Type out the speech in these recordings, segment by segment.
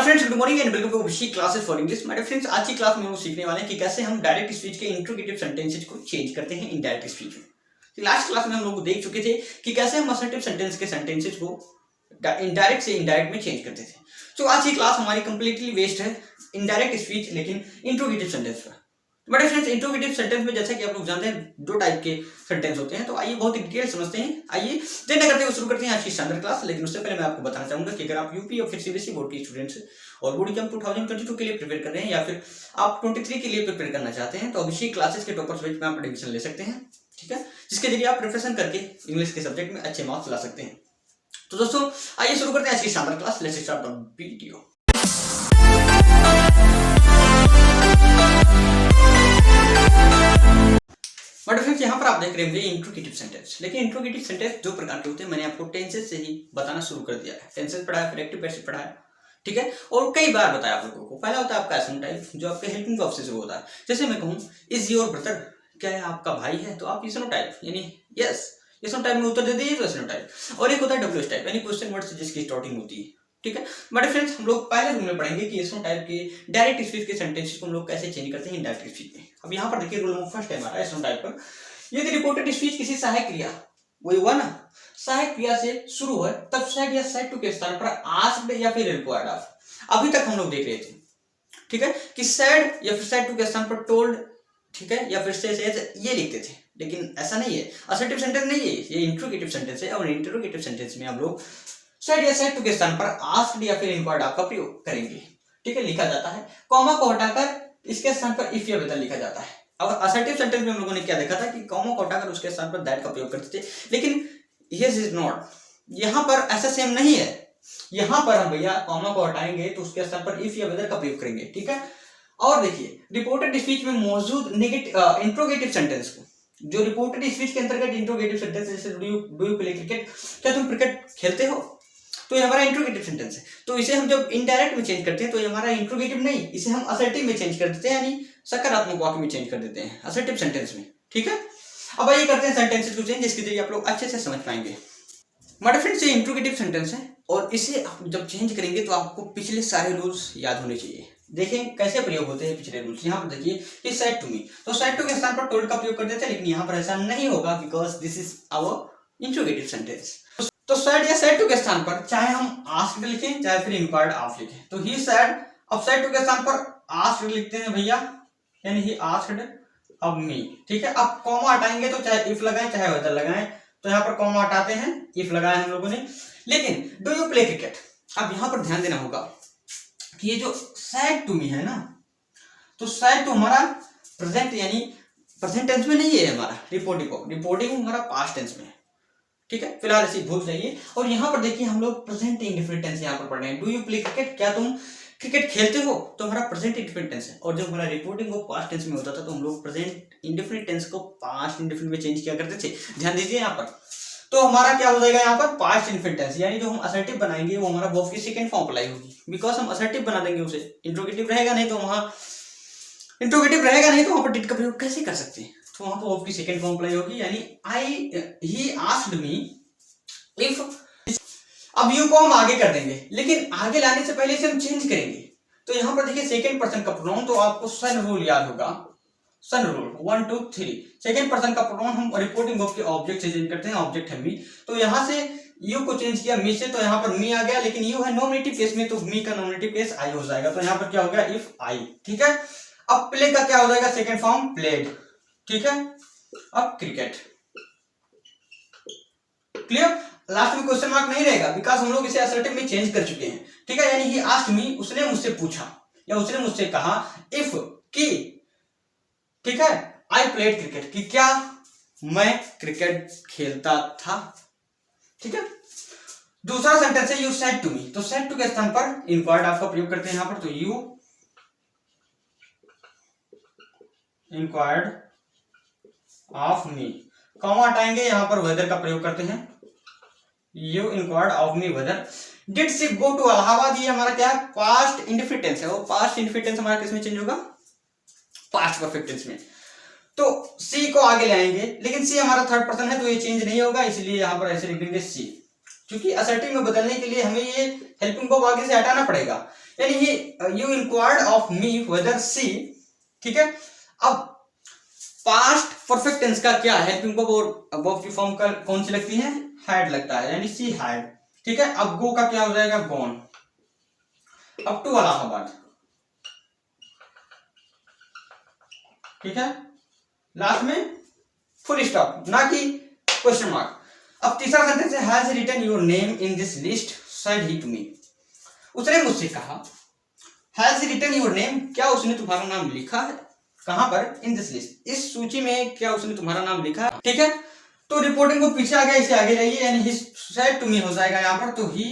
Friends, good morning and welcome to Vishi classes for English. मेरे friends, आज की class में हम लोग सीखने वाले हैं कि कैसे हम डायरेक्ट स्पीच के इंट्रोगेटिव सेंटेंसेस को चेंज करते हैं इनडायरेक्ट स्पीच में। लास्ट क्लास में हम लोग देख चुके थे कि कैसे हम असर्टिव सेंटेंस के सेंटेंसेस को इनडायरेक्ट से इनडायरेक्ट में चेंज करते थे। तो आज की क्लास हमारी कंप्लीटली वेस्ट है इनडायरेक्ट स्पीच लेकिन इंट्रोगेटिव सेंटेंस पर। बड़े फ्रेंड्स, इंट्रोगेटिव सेंटेंस में जैसा कि आप लोग जानते हैं दो टाइप के सेंटेंस होते हैं। तो आइए बहुत डिटेल समझते हैं। आइए देर न करते हुए शुरू करते हैं आज की शानदार क्लास। लेकिन उससे पहले मैं आपको बताना चाहूंगा कि अगर आप यूपी और फिर सीबीएसई बोर्ड के स्टूडेंट्स और बोर्ड एग्जाम 2022 के लिए प्रिपेयर कर रहे हैं या फिर आप 23 के लिए प्रिपेयर करना चाहते हैं तो अभिषेक क्लासेस के टॉपर्स पेज में आप एडमिशन ले सकते हैं, ठीक है, जिसके जरिए आप प्रिपरेशन करके इंग्लिश के सब्जेक्ट में अच्छे मार्क्स ला सकते हैं। तो दोस्तों आइए शुरू करते हैं आज की शानदार class. Let's start the video. But friends, यहाँ पर आप देख रहे होंगे इंट्रोगेटिव सेंटेंस। लेकिन इंट्रोगेटिव सेंटेंस दो प्रकार के होते हैं। मैंने आपको टेंसेस से ही बताना शुरू कर दिया है। टेंसेस पढ़ाया, फिर एक्टिव पैसिव पढ़ाया, ठीक है, और कई बार बताया आप लोगों को। पहला होता है आपका एसएम टाइप, जो आपके हेल्पिंग वर्ब से शुरू होता है। जैसे मैं कहूँ इज योर ब्रदर, क्या है आपका भाई है, तो आप एसनो टाइप यानी यस एसनो टाइप में उत्तर दे दीजिए तो एसनो टाइप। और एक होता है डब्ल्यूएच टाइप यानी क्वेश्चन वर्ड से जिसकी स्टार्टिंग होती है, ठीक है। बट फ्रेंड्स, हम लोग पहले रूल में पढ़ेंगे कि एसनो टाइप के डायरेक्ट स्पीच के सेंटेंसेस को हम लोग कैसे चेंज करते हैं इनडायरेक्ट स्पीच में। अब यहाँ पर देखिए रूल नंबर फर्स्ट है हमारा एसनो टाइप पर। यदि रिपोर्टेड स्पीच किसी सहायक क्रिया, वही हुआ ना, सहायक क्रिया से शुरू है तब सेड या सेड टू के स्थान पर आस्क्ड या फिर रिक्वायर्ड ऑफ, अभी तक हम लोग देख रहे थे, ठीक है, कि सेड या फिर सेड टू के स्थान पर टोल्ड, ठीक है, या फिर से ये लिखते थे। लेकिन ऐसा नहीं है, असर्टिव सेंटेंस नहीं है, ये इंट्रोगेटिव सेंटेंस है। और इंट्रोगेटिव सेंटेंस में हम लोग सेड या सेड टू के स्थान पर आस्क्ड या फिर इंक्वायर्ड ऑफ का प्रयोग करेंगे, ठीक है, लिखा जाता है। कॉमा को हटाकर इसके स्थान पर इफ या वेदर लिखा जाता है। अब असर्टिव सेंटेंस में हम लोगों ने क्या देखा था कि कॉमा को हटाकर उसके स्थान पर दैट का प्रयोग करते थे। लेकिन यस इज नॉट, यहाँ पर ऐसा सेम नहीं है। यहाँ पर हम भैया कॉमा को हटाएंगे तो उसके स्थान पर इफ या वेदर का प्रयोग करेंगे, ठीक है। और देखिए रिपोर्टेड स्पीच में मौजूद नेगेटिव इंट्रोगेटिव सेंटेंस को, जो रिपोर्टेड स्पीच के अंतर्गत इंट्रोगेटिव सेंटेंस जैसे डू यू प्ले क्रिकेट, क्या तुम क्रिकेट खेलते हो, तो ये हमारा इंट्रोगेटिव सेंटेंस है। तो इसे हम जब इनडायरेक्ट में चेंज करते हैं तो ये हमारा इंट्रोगेटिव नहीं, इसे हम असर्टिव में चेंज कर देते हैं, यानी सकारात्मक वाक्य में चेंज कर देते हैं असर्टिव सेंटेंस में, ठीक है। अब आइए करते हैं सेंटेंसेस को चेंज, जिसके जरिए आप लोग अच्छे से समझ पाएंगे। हमारे फ्रेंड्स, ये इंट्रोगेटिव सेंटेंस है और इसे आप जब चेंज करेंगे तो आपको पिछले सारे रूल्स याद होने चाहिए। देखें कैसे प्रयोग होते हैं पिछले रूल्स। यहाँ पर देखिए कि सेड टू मी, तो सेड टू के स्थान पर टोल्ड का प्रयोग कर देते हैं, लेकिन यहाँ पर ऐसा नहीं होगा because this is our interrogative sentence. तो सेड या सेड टू के स्थान पर चाहे हम आस्क्ड लिखें चाहे फिर इंक्वायर्ड ऑफ लिखें, तो ही सेड, अब सेड टू के स्थान पर आस्क्ड लिखते हैं भैया, यानी ही आस्क्ड ऑफ मी, ठीक है। अब कॉमा हटाएंगे तो चाहे इफ लगाएं चाहे वेदर लगाएं, तो यहाँ पर कॉमा हटाते हैं, इफ लगाया हम लोगों ने। लेकिन डू यू प्ले क्रिकेट, अब यहाँ पर ध्यान देना होगा कि ये जो सेड टू मी है ना, तो सेड टू हमारा प्रेजेंट यानी प्रेजेंट टेंस में नहीं है, हमारा रिपोर्टिंग हमारा पास्ट टेंस में है, ठीक है। फिलहाल इसे भूल जाइए। और यहाँ पर देखिए हम लोग प्रेजेंट इंडेफिनिट टेंस यहाँ पर पढ़ रहे हैं। डू यू प्ले क्रिकेट, क्या तुम क्रिकेट खेलते हो, तो हमारा प्रेजेंट इंडेफिनिट टेंस है। और जब हमारा रिपोर्टिंग वो पास्ट टेंस में होता था तो हम लोग प्रेजेंट इंडेफिनिट टेंस को पास्ट इंडेफिनिट में चेंज किया करते थे। ध्यान दीजिए यहाँ पर, तो हमारा क्या हो जाएगा यहाँ पर पास्ट इंडेफिनिट टेंस, यानी जो हम असर्टिव बनाएंगे वो हमारा वर्ब की सेकंड फॉर्म अप्लाई होगी। बिकॉज हम असर्टिव बना देंगे उसे, इंट्रोगेटिव रहेगा नहीं तो वहाँ वहाँ पर डिड का प्रयोग कैसे कर सकते हैं। तो वहाँ पर वर्ब की सेकंड फॉर्म अप्लाई होगी, यानी ही आस्क्ड मी इफ। अब यू को हम आगे कर देंगे, लेकिन आगे लाने से पहले इसे हम चेंज करेंगे। तो यहाँ पर देखिए सेकंड पर्सन का प्रोनाउन, तो आपको सन रूल याद होगा, सन रूल 1 2 3। सेकंड पर्सन का प्रोनाउन हम रिपोर्टिंग वर्ब के ऑब्जेक्ट से चेंज करते हैं, ऑब्जेक्ट है मी, तो यहाँ से यू को चेंज किया मी से, तो यहाँ पर मी आ गया। लेकिन यू है नॉमिनेटिव केस में, तो मी का नॉमिनेटिव केस आई हो जाएगा, तो यहाँ पर क्या हो गया इफ आई, ठीक है। अब प्ले का क्या हो जाएगा सेकंड फॉर्म प्लेड, ठीक है। अब क्रिकेट, क्लियर। लास्ट में क्वेश्चन मार्क नहीं रहेगा बिकॉज हम लोग इसे असर्टिव में चेंज कर चुके हैं, ठीक है। यानी ही आस्क्ड मी, उसने मुझसे पूछा या उसने मुझसे कहा, इफ की, ठीक है, आई प्लेड क्रिकेट, कि क्या मैं क्रिकेट खेलता था, ठीक है। दूसरा सेंटेंस है यू सेड टू मी, तो सेड टू के स्थान पर इंक्वायर्ड ऑफ का प्रयोग करते हैं यहाँ पर, तो you inquired of me, comma हटाएंगे, यहाँ पर वेदर का प्रयोग करते हैं, you inquired of me whether. Did she go to Allahabad, ये हमारा क्या है पास्ट इंडेफिनिट टेंस है, और पास्ट इंडेफिनिट टेंस हमारा किसमें चेंज होगा पास्ट परफेक्ट टेंस में। तो सी को आगे ले आएंगे, लेकिन सी हमारा थर्ड पर्सन है तो ये चेंज नहीं होगा, इसलिए यहाँ पर ऐसे लिख देंगे सी। क्योंकि असर्टिव में बदलने के लिए हमें ये हेल्पिंग वर्ब आगे से हटाना पड़ेगा। यानी you inquired of me weather सी, ठीक है। अब पास्ट परफेक्ट टेंस का क्या है, हेल्पिंग वर्ब और वर्ब की फॉर्म का कौन सी लगती है, हैड लगता है, यानी सी हैड, ठीक है। अब गो का क्या हो जाएगा, गॉन। अब टू इलाहाबाद, ठीक है, लास्ट में फुल स्टॉप, ना कि क्वेश्चन मार्क। अब तीसरा सेंटेंस है has written your name in this list said he to me. उसने मुझसे कहा, हैज रिटन योर नेम, क्या उसने तुम्हारा नाम लिखा है, कहां पर, इन दिस लिस्ट, इस सूची में क्या उसने तुम्हारा नाम लिखा है, ठीक है। तो रिपोर्टिंग को पीछे आ गया, इसे आगे लाइए, यानी ही सेड टू मी हो जाएगा यहां पर, तो ही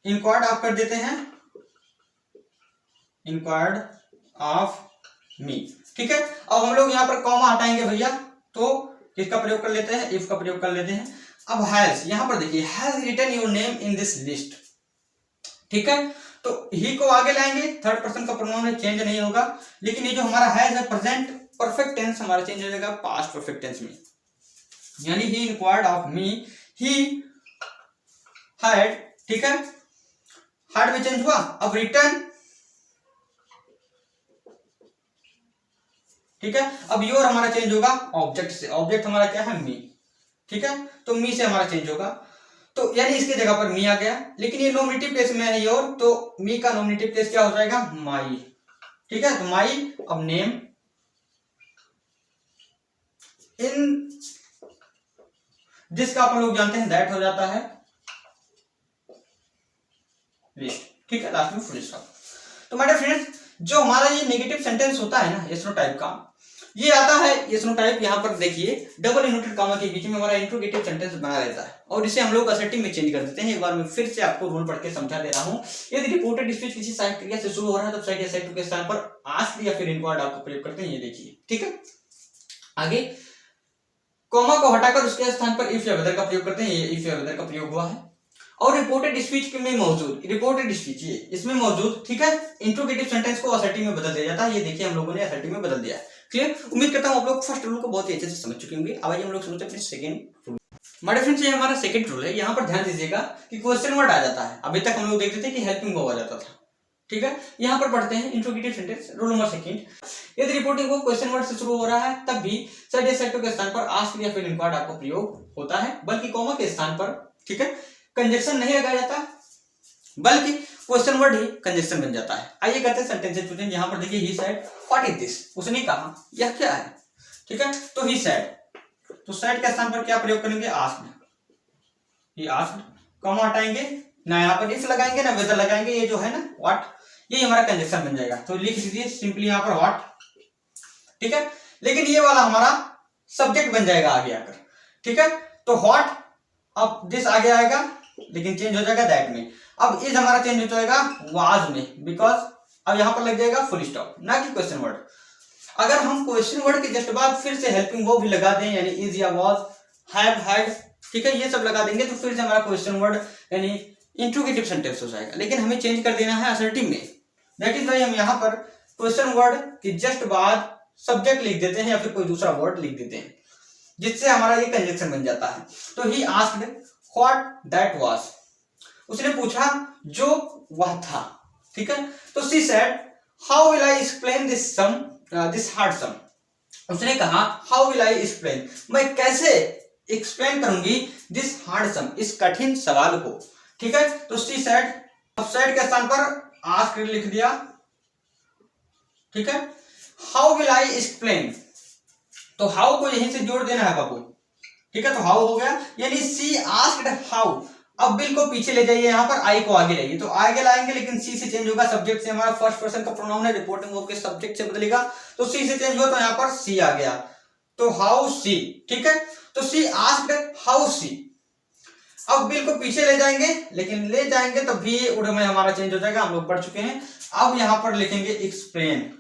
इंक्वायर्ड आप कर देते हैं, इंक्वायर्ड ऑफ मी, ठीक है। अब हम लोग यहाँ पर कॉमा हटाएंगे भैया, तो किसका प्रयोग कर लेते हैं, इफ का प्रयोग कर लेते हैं। अब हैज, यहां पर देखिए has written your name in this list, ठीक है। तो ही को आगे लाएंगे, थर्ड पर्सन का प्रोनाउन चेंज नहीं होगा, लेकिन ये जो हमारा हैज है प्रेजेंट परफेक्ट टेंस हमारा चेंज हो जाएगा पास्ट परफेक्ट टेंस में, यानी he inquired of me, he had, ठीक है, हैड में चेंज हुआ। अब रिटर्न, ठीक है। अब योर हमारा चेंज होगा ऑब्जेक्ट से, ऑब्जेक्ट हमारा क्या है, मी, ठीक है, तो मी से हमारा चेंज होगा, तो यानी इसकी जगह पर मी आ गया, लेकिन ये नॉमिनेटिव प्लेस में है योर, तो मी का नॉमिनेटिव प्लेस क्या हो जाएगा, माई, ठीक है। तो माई, अब नेम इन दिस का अपन लोग जानते हैं दैट हो जाता है लिस्ट, ठीक है, लास्ट में फुल स्टॉप। तो माय डियर फ्रेंड्स, जो हमारा ये नेगेटिव सेंटेंस होता है ना यस नो टाइप का, ये आता है यस नो टाइप, यहाँ पर देखिए डबल इन्वर्टेड कॉमा के बीच में हमारा इंट्रोगेटिव सेंटेंस बना रहता है, और इसे हम लोग असर्टिव में चेंज कर देते हैं। एक बार मैं फिर से आपको रूल पढ़ के समझा दे रहा हूँ। यदि रिपोर्टेड स्पीच किसी सहायक क्रिया से शुरू हो रहा है तो साइड या साइड टू के स्थान पर आस्क्ड या फिर इंक्वायर्ड आपको प्रयोग करते हैं, ये देखिए, ठीक है। आगे कॉमा को हटाकर उसके स्थान पर इफ या वेदर का प्रयोग करते हैं, ये इफ या वेदर का प्रयोग हुआ है। और रिपोर्टेड स्पीच में मौजूद, रिपोर्टेड स्पीच ये इसमें मौजूद, ठीक है, इंट्रोगेटिव सेंटेंस को असर्टिव में बदल दिया जाता है, ये देखिए हम लोगों ने असर्टिव में बदल दिया है, क्लियर। उम्मीद करता हूं आप लोग फर्स्ट रूल को बहुत ही अच्छे से समझ चुके होंगे। अब आइए हम लोग सुनते हैं अपने सेकंड रूल। हमारे फ्रेंड्स, ये हमारा सेकंड रूल है। यहाँ पर ध्यान दीजिएगा कि क्वेश्चन वर्ड आ जाता है, अभी तक हम लोग देखते थे कि हेल्पिंग वर्ब आ जाता था, ठीक है। यहाँ पर पढ़ते हैं interrogative sentence, rule number second, यदि रिपोर्टिंग वर्ब क्वेश्चन वर्ड से शुरू हो रहा है तब भी साइड या साइड टू के स्थान पर आस्क्ड या फिर इंक्वायर्ड आपको प्रयोग होता है, बल्कि कॉमा के स्थान पर, ठीक है, कंजक्शन नहीं लगाया जाता, बल्कि क्वेश्चन वर्ड ही कंजक्शन बन जाता है। आइए करते हैं सेंटेंसेस चुनें। यहाँ पर देखिए he said what is this, उसने कहा यह क्या है, ठीक है। तो ही सेड, तो सेड के स्थान पर क्या प्रयोग करेंगे, आस्क्ड, ही आस्क्ड, कॉमा हटाएंगे, ना यहाँ पर इफ लगाएंगे ना वेदर लगाएंगे, ये जो है ना व्हाट, ये हमारा कंजक्शन बन जाएगा, तो लिख दीजिए सिंपली यहाँ पर व्हाट, ठीक है। लेकिन ये वाला हमारा सब्जेक्ट बन जाएगा आगे आकर, ठीक है। तो व्हाट, अब दिस आगे आएगा लेकिन चेंज हो जाएगा दैट में। अब इज हमारा चेंज हो जाएगा वाज में, बिकॉज अब यहां पर लग जाएगा फुल स्टॉप, ना कि क्वेश्चन वर्ड। अगर हम क्वेश्चन वर्ड के जस्ट बाद फिर से हेल्पिंग वर्ब भी लगा दें, यानी इज या वाज, हैव, हैड, ठीक है, ये सब लगा देंगे तो फिर से हमारा क्वेश्चन वर्ड यानी इंट्रोगेटिव सेंटेंस हो जाएगा, लेकिन हमें चेंज कर देना है असर्टिव में। दैट इज वाई हम यहाँ पर क्वेश्चन वर्ड के जस्ट बाद सब्जेक्ट लिख देते हैं या फिर कोई दूसरा वर्ड लिख देते हैं, जिससे हमारा ये कंजक्शन बन जाता है। तो he asked what that was, उसने पूछा जो वह था, ठीक है। तो she said how will I explain this sum, this hard sum, उसने कहा हाउ विल आई एक्सप्लेन, मैं कैसे एक्सप्लेन करूंगी दिस हार्ड सम, इस कठिन सवाल को, ठीक है। तो शी सेड, अब सेड के स्थान पर आस्क्ड लिख दिया, ठीक है। हाउ विल आई एक्सप्लेन, तो हाउ को यहीं से जोड़ देना है बाबू, ठीक है। तो हाउ हो गया, यानी सी आस्क्ड हाउ। अब बिल को पीछे ले जाइए, यहाँ पर आई को आगे लाइए, तो आगे लाएंगे लेकिन सी से चेंज होगा, सब्जेक्ट से हमारा फर्स्ट पर्सन का प्रोनाउन है, रिपोर्टिंग वर्ब के सब्जेक्ट से बदलेगा, तो सी से चेंज हुआ तो यहाँ पर सी आ गया, तो हाउ सी, ठीक है। तो सी आस्क्ड हाउ सी। अब बिल को पीछे ले जाएंगे, लेकिन ले जाएंगे तो भी उड़ में हमारा चेंज हो जाएगा, हम लोग पढ़ चुके हैं। अब यहाँ पर लिखेंगे एक्सप्लेन,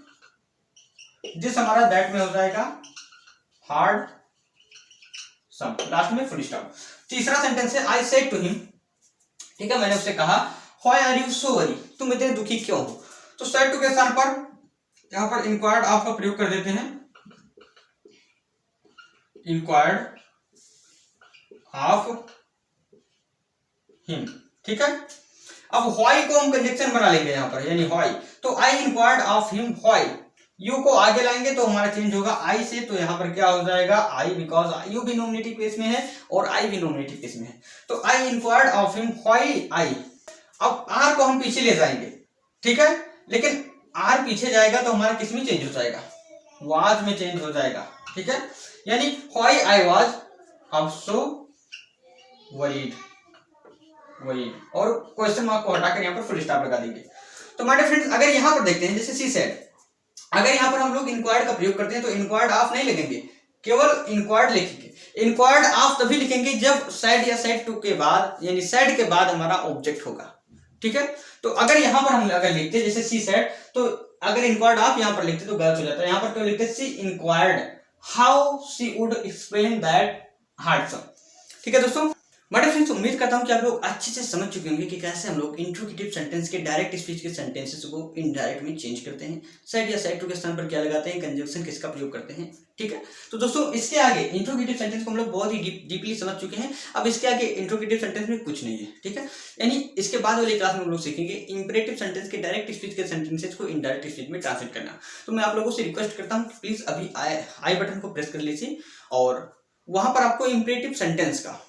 जिस हमारा दैट में हो जाएगा हार्ड सम, लास्ट में फुल स्टॉप। तीसरा सेंटेंस है आई सेड टू हिम, ठीक है, मैंने उससे कहा why are you so worry, तुम इतने दुखी क्यों हो। तो सेड टू के स्थान पर यहां पर इंक्वायर्ड ऑफ का प्रयोग कर देते हैं, इंक्वायर्ड ऑफ हिम, ठीक है। अब व्हाई को हम कंजक्शन बना लेंगे यहाँ पर, यानी व्हाई, तो आई inquired of him why, you को आगे लाएंगे तो हमारा चेंज होगा आई से, तो यहाँ पर क्या हो जाएगा आई, बिकॉज यू भी नॉमिनेटिव केस में है और आई भी नॉमिनेटिव केस में है, तो आई inquired of him why I. अब आर को हम पीछे ले जाएंगे, ठीक है, लेकिन आर पीछे जाएगा तो हमारा किस में चेंज हो जाएगा, वाज में चेंज हो जाएगा, ठीक है, यानी why I was also worried, और क्वेश्चन मार्क को हटाकर यहाँ पर फुल स्टॉप लगा देंगे। तो माय डियर फ्रेंड्स, अगर यहाँ पर देखते हैं जैसे सी सेड, अगर यहाँ पर हम लोग इंक्वायर्ड का प्रयोग करते हैं तो इंक्वायर्ड ऑफ नहीं लिखेंगे, केवल इंक्वायर्ड लिखेंगे। इंक्वायर्ड ऑफ तभी लिखेंगे जब सेड या सेड टू के बाद, यानी सेड के बाद हमारा ऑब्जेक्ट होगा, ठीक है। तो अगर यहाँ पर हम अगर लिखते हैं जैसे सी सेड, तो अगर इंक्वायर्ड ऑफ यहाँ पर लिखते तो गलत हो जाता है, यहाँ पर क्यों लिखते she inquired how she would explain that hard sum, ठीक है दोस्तों। बट फ्रेंड्स, उम्मीद करता हूँ कि आप लोग अच्छे से समझ चुके होंगे कि कैसे हम लोग इंट्रोगेटिव सेंटेंस के डायरेक्ट स्पीच के सेंटेंसेस को इनडायरेक्ट में चेंज करते हैं, सेड या सेड टू के स्थान पर क्या लगाते हैं, कंजंक्शन किसका प्रयोग करते हैं, ठीक है। तो दोस्तों, इसके आगे इंट्रोगेटिव सेंटेंस को हम लोग बहुत ही डीपली समझ चुके हैं, अब इसके आगे इंट्रोगेटिव सेंटेंस में कुछ नहीं है, ठीक है, यानी इसके बाद वाली क्लास में हम लोग सीखेंगे इंपरेटिव सेंटेंस के डायरेक्ट स्पीच के सेंटेंसेस को इनडायरेक्ट स्पीच में ट्रांसलेट करना। तो मैं आप लोगों से रिक्वेस्ट करता हूँ कि प्लीज अभी आई बटन को प्रेस कर लीजिए, और वहां पर आपको इंपरेटिव सेंटेंस का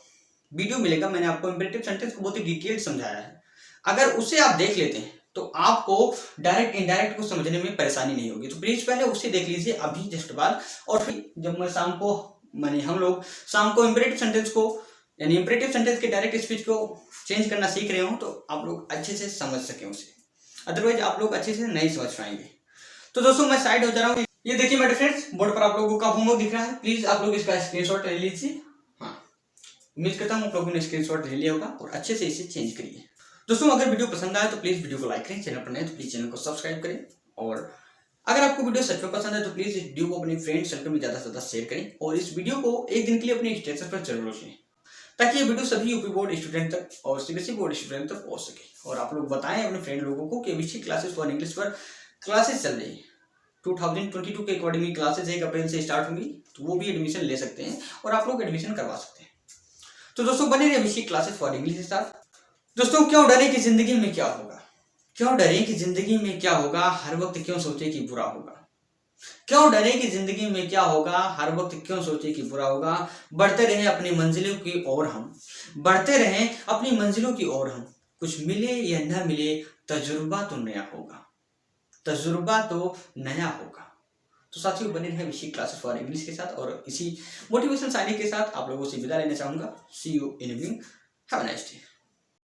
वीडियो मिलेगा, मैंने आपको इंपरेटिव सेंटेंस को बहुत ही डिटेल समझाया है, अगर उसे आप देख लेते हैं तो आपको डायरेक्ट इनडायरेक्ट को समझने में परेशानी नहीं होगी। तो प्लीज पहले उसे देख लीजिए अभी जस्ट बाद, और फिर जब मैं शाम को हम लोग शाम को इंपरेटिव सेंटेंस को, यानी इंपरेटिव सेंटेंस के डायरेक्ट स्पीच को चेंज करना सीख रहे हो, तो आप लोग अच्छे से समझ सके उसे, अदरवाइज आप लोग अच्छे से नहीं समझ पाएंगे। तो दोस्तों, मैं साइड हो जा रहा हूँ, ये देखिए मेरे फ्रेंड्स, बोर्ड पर आप लोगों का होमवर्क दिख रहा है, प्लीज आप लोग इसका स्क्रीनशॉट ले लीजिए। उम्मीद करता हूँ आप लोगों ने स्क्रीनशॉट ले लिया होगा और अच्छे से इसे चेंज करिए। दोस्तों, अगर वीडियो पसंद आए तो प्लीज वीडियो को लाइक करें, चैनल पर नए तो प्लीज चैनल को सब्सक्राइब करें, और अगर आपको वीडियो सच में पसंद है तो प्लीज इस वीडियो को अपने फ्रेंड सर्कल में ज्यादा से ज्यादा शेयर करें, और इस वीडियो को एक दिन के लिए अपने स्टेटस पर जरूर रखें, ताकि ये वीडियो सभी यूपी बोर्ड स्टूडेंट तक और सीबीएसई बोर्ड स्टूडेंट तक पहुंच सके। और आप लोग बताएं अपने फ्रेंड लोगों को कि विषय क्लासेस फॉर इंग्लिश पर क्लासेस चल रही है, 2022 के अकॉर्डिंग क्लासेस 1 अप्रैल से स्टार्ट होंगी, तो वो भी एडमिशन ले सकते हैं और आप लोग एडमिशन करवा सकते हैं। तो दोस्तों, बने रहिए विषय क्लासेस फॉर इंग्लिश के साथ। दोस्तों, क्यों डरे कि जिंदगी में क्या होगा, क्यों डरे कि जिंदगी में क्या होगा, हर वक्त क्यों सोचे कि बुरा होगा, क्यों डरे कि जिंदगी में क्या होगा, हर वक्त क्यों सोचे कि बुरा होगा, बढ़ते रहे अपनी मंजिलों की ओर हम, बढ़ते रहे अपनी मंजिलों की ओर हम, कुछ मिले या न मिले तजुर्बा तो नया होगा, तजुर्बा तो नया होगा। तो साथियों, बने रहे विषय क्लासेस फॉर इंग्लिश के साथ, और इसी मोटिवेशन शायरी के साथ आप लोगों से विदा लेना चाहूंगा। See you in evening, have a nice day.